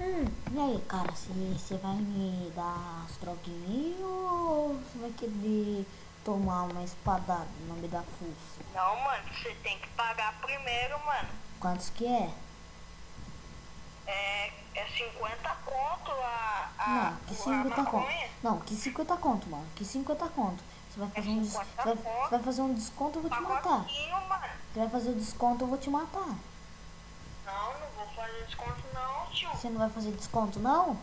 E aí, cara, você vai me dar as troquinhas ou você vai querer tomar uma espadada no nome da fuça? Não, mano, você tem que pagar primeiro, mano. Quantos que é? É 50 conto Não, que a 50 conto. maconha. Não, que 50 conto, mano. Que 50 conto. Você vai É fazer um, 50 você conto. vai fazer um desconto, eu vou te matar. Pacotinho, mano. Você vai fazer o desconto, eu vou te matar. Não vou fazer desconto não, tio. Você não vai fazer desconto, não?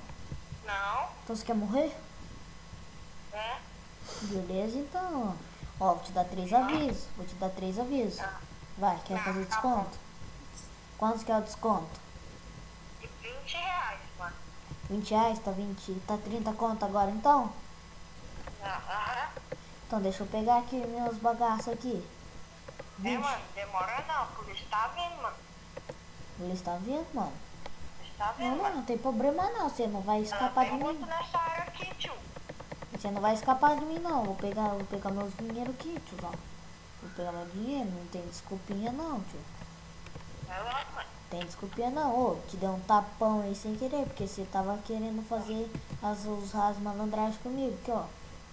Não, Então você quer morrer? é? Beleza, então. Ó, vou te dar 3 avisos. Vou te dar 3 avisos. Vai, quer fazer desconto? Quantos que é o desconto? De 20 reais, mano. 20 reais, tá 20, tá 30 conto agora então? Aham. Então deixa eu pegar aqui meus bagaços aqui. 20. Mano, demora não, a polícia tá vindo, mano. Eles tá vendo, mano? A polícia tá Não, vindo, mano. não tem problema não. Você não vai escapar de Tem mim. muito nessa área aqui, tio. Você não vai escapar de mim não. Vou pegar meus dinheiro aqui, tiozão. Vou pegar meu dinheiro, não tem desculpinha não, tio. Vai lá, mano. Tem desculpinha não. Ô, te dei um tapão aí sem querer, porque você tava querendo fazer as malandragens comigo, aqui, ó.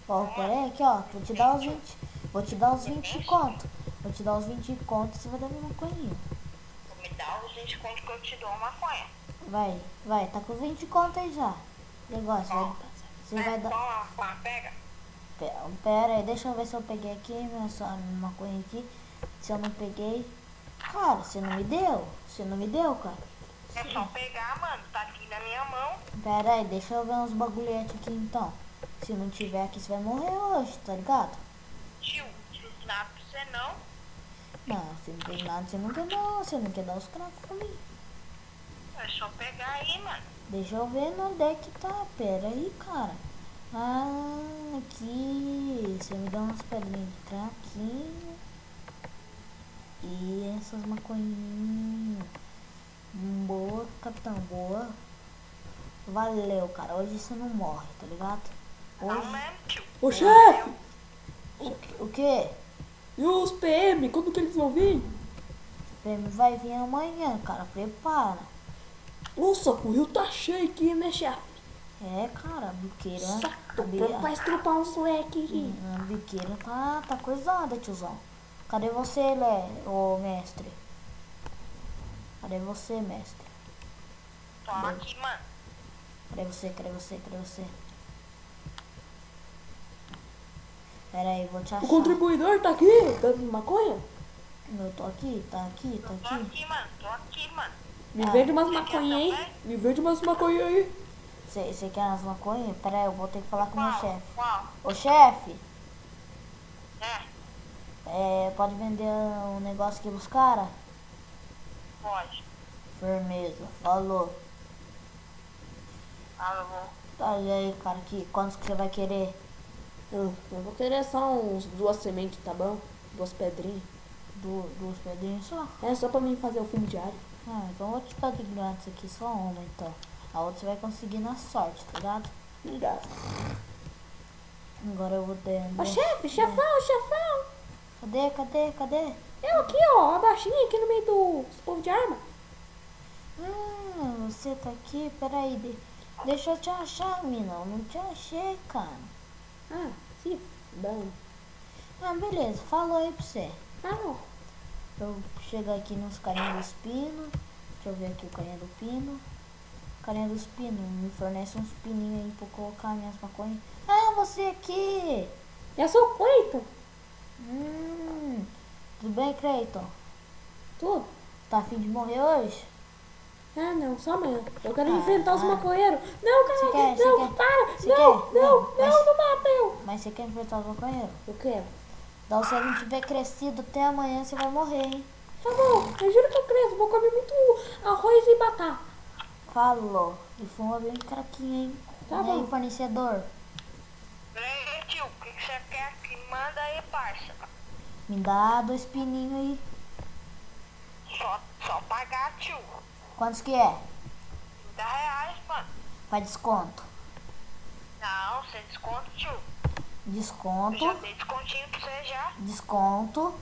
Ó, peraí, aqui, ó. Vou te dar os 20. Vou te dar os 20 conto. Vou te dar os 20 conto e você vai dar minha maconhinha. Me dá os 20 conto que eu te dou uma maconha. Vai, tá com 20 conto aí já. Negócio, você vai dar. Toma, pega. Pera aí, deixa eu ver se eu peguei aqui minha maconha aqui. Se eu não peguei. Cara, você não me deu? Você não me deu, cara? É só pegar, mano. Tá aqui na minha mão. Pera aí, deixa eu ver uns bagulhetes aqui então. Se não tiver aqui, você vai morrer hoje, tá ligado? Tio, não dá pra você não. Não, você não tem nada, você não quer não. Você não quer dar os cracos pra mim. É só pegar aí, mano. Deixa eu ver onde é que tá. Pera aí, cara. Ah, aqui. Você me dá umas pedrinhas de craquinho. E essas maconhinhas. Boa, capitão, boa. Valeu, cara. Hoje você não morre, tá ligado? Não Hoje. mesmo, tio. Ô chefe, O quê? e os PM, quando que eles vão vir? O prêmio vai vir amanhã, cara. Prepara. Nossa, o rio tá cheio aqui, né, chefe? É, cara, a biqueira. Só tô pronto pra estrupar um sueque aqui. A biqueira tá coisada, tiozão. Cadê você, ô mestre? Cadê você, mestre? Toma aqui, mano. Cadê você? Pera aí, vou te achar. O contribuidor tá aqui, dando maconha? Eu tô aqui, tá aqui. Tô aqui, mano. Me vende umas Você quer maconha aí. também? Me vende umas maconha aí. Você quer umas maconhas? Pera aí, eu vou ter que falar com o meu chefe. Qual? Ô chefe, É, pode vender um negócio aqui pros caras? pode. Firmeza, falou. Alô. Tá, e aí, cara, quantos que você vai querer? Eu vou querer só uns 2 sementes, tá bom? 2 pedrinhas. Duas pedrinhas só? É só pra mim fazer o filme diário. Ah, então eu vou te dar de grátis aqui, só uma então. A outra você vai conseguir na sorte, tá ligado? Obrigado. Agora eu vou ter. Ô chefe, chefão. Cadê? Eu aqui, ó, a baixinha aqui no meio do povo de arma. Você tá aqui? Peraí, deixa eu te achar, mina. Eu não te achei, cara. Ah, se dane. Ah, beleza, falou aí pra você. Ah, não. Eu chego aqui nos carinha do pino. Deixa eu ver aqui o carinha do pino. Carinha dos pinos, me fornece uns pininhos aí pra eu colocar minhas maconhas. Ah, você aqui! Eu sou o Cleiton. Tudo bem, Cleiton? Tudo? Tá afim de morrer hoje? Ah, não, só amanhã. Eu quero enfrentar os maconheiros. Não, cara, Você quer? não, para. Você Não, quer? não, Mas- não mata eu. Mas você quer enfrentar os maconheiros? Eu quero. Então se a gente tiver crescido até amanhã, você vai morrer, hein? Tá bom, eu juro que eu cresço. Vou comer muito arroz e batata. Falou. E fuma bem craquinho, hein? Tá E aí, bom. fornecedor? Ei, tio, o que você quer aqui? Manda aí, parça. Me dá 2 pininhos aí. Só pagar, tio. Quantos que é? 30 reais, mano. Faz desconto. Não, sem desconto, tio. Eu Desconto. já dei descontinho pra você já. Desconto.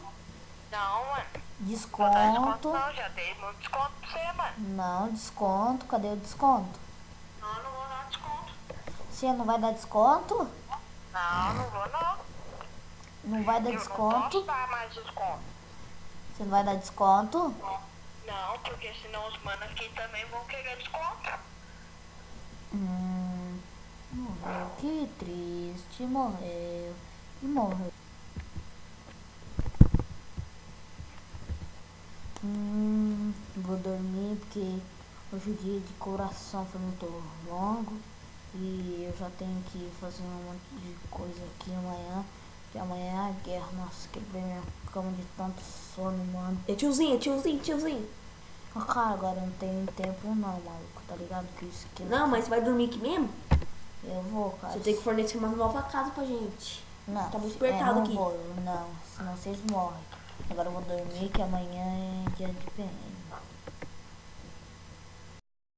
Não, mano. Não dá desconto Desconto. não, já dei muito desconto pra você, mano. Não, desconto. Cadê o desconto? Você não vai dar desconto? Não vou não. Não vai dar Eu não desconto? posso dar mais desconto. Você não vai dar desconto? Não, porque senão os manos aqui também vão querer desconto. Morreu, que triste, morreu. E morreu. Vou dormir porque hoje o dia de coração foi muito longo. E eu já tenho que fazer um monte de coisa aqui amanhã. Que amanhã é a guerra. Nossa, quebrei minha cama de tanto sono, mano. É tiozinho. Ah, cara, agora eu não tenho tempo não, maluco. Tá ligado? Que isso aqui Não, mas vai dormir aqui mesmo? eu vou, cara. Você tem que fornecer uma nova casa pra gente. Não, Tá muito apertado não aqui. vou, não. Senão vocês morrem. Agora eu vou dormir que amanhã é dia de perrengue.